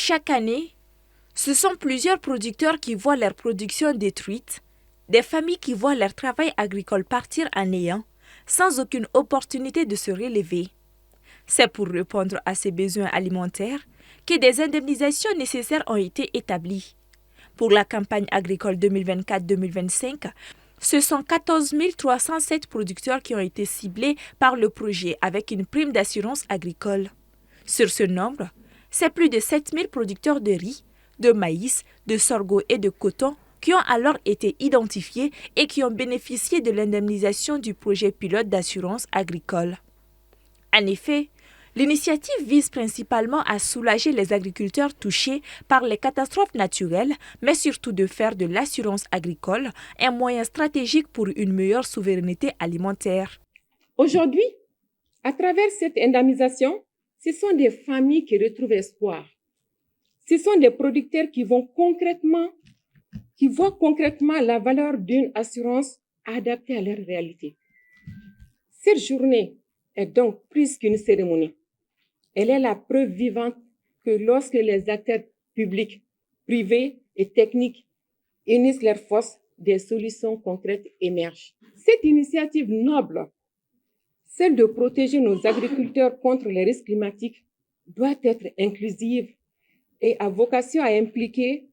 Chaque année, ce sont plusieurs producteurs qui voient leur production détruite, des familles qui voient leur travail agricole partir en néant, sans aucune opportunité de se relever. C'est pour répondre à ces besoins alimentaires que des indemnisations nécessaires ont été établies. Pour la campagne agricole 2024-2025, ce sont 14 307 producteurs qui ont été ciblés par le projet avec une prime d'assurance agricole. Sur ce nombre, c'est plus de 7 000 producteurs de riz, de maïs, de sorgho et de coton qui ont alors été identifiés et qui ont bénéficié de l'indemnisation du projet pilote d'assurance agricole. En effet, l'initiative vise principalement à soulager les agriculteurs touchés par les catastrophes naturelles, mais surtout de faire de l'assurance agricole un moyen stratégique pour une meilleure souveraineté alimentaire. Aujourd'hui, à travers cette indemnisation, ce sont des familles qui retrouvent espoir. Ce sont des producteurs qui voient concrètement la valeur d'une assurance adaptée à leur réalité. Cette journée est donc plus qu'une cérémonie. Elle est la preuve vivante que lorsque les acteurs publics, privés et techniques unissent leurs forces, des solutions concrètes émergent. Cette initiative noble, celle de protéger nos agriculteurs contre les risques climatiques, doit être inclusive et a vocation à impliquer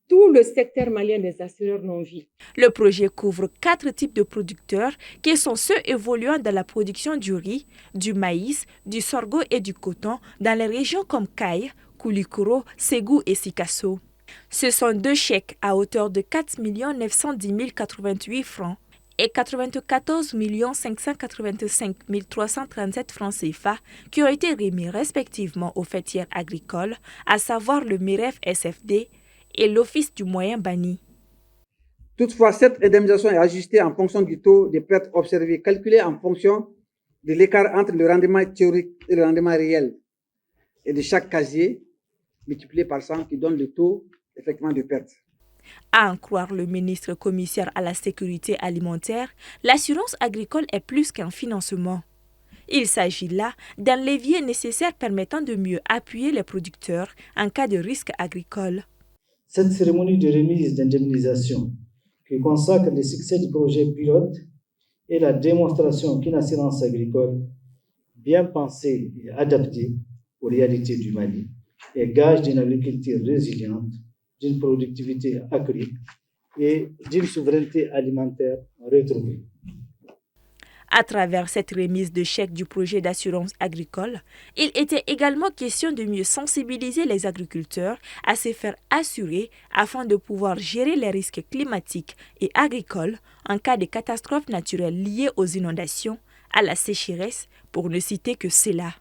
tout le secteur malien des assureurs non-vie. Le projet couvre 4 types de producteurs qui sont ceux évoluant dans la production du riz, du maïs, du sorgho et du coton dans les régions comme Kayes, Koulikoro, Ségou et Sikasso. Ce sont 2 chèques à hauteur de 4 910 088 francs et 94 585 337 francs CFA qui ont été remis respectivement aux fêtières agricoles, à savoir le MEREF SFD et l'Office du moyen banni. Toutefois, cette indemnisation est ajustée en fonction du taux de perte observé, calculé en fonction de l'écart entre le rendement théorique et le rendement réel, et de chaque casier multiplié par 100 qui donne le taux effectivement de perte. À en croire le ministre commissaire à la sécurité alimentaire, l'assurance agricole est plus qu'un financement. Il s'agit là d'un levier nécessaire permettant de mieux appuyer les producteurs en cas de risque agricole. Cette cérémonie de remise d'indemnisation qui consacre le succès du projet pilote est la démonstration qu'une assurance agricole bien pensée et adaptée aux réalités du Mali est gage d'une agriculture résiliente, d'une productivité accrue et d'une souveraineté alimentaire retrouvée. À travers cette remise de chèques du projet d'assurance agricole, il était également question de mieux sensibiliser les agriculteurs à se faire assurer afin de pouvoir gérer les risques climatiques et agricoles en cas de catastrophes naturelles liées aux inondations, à la sécheresse, pour ne citer que cela.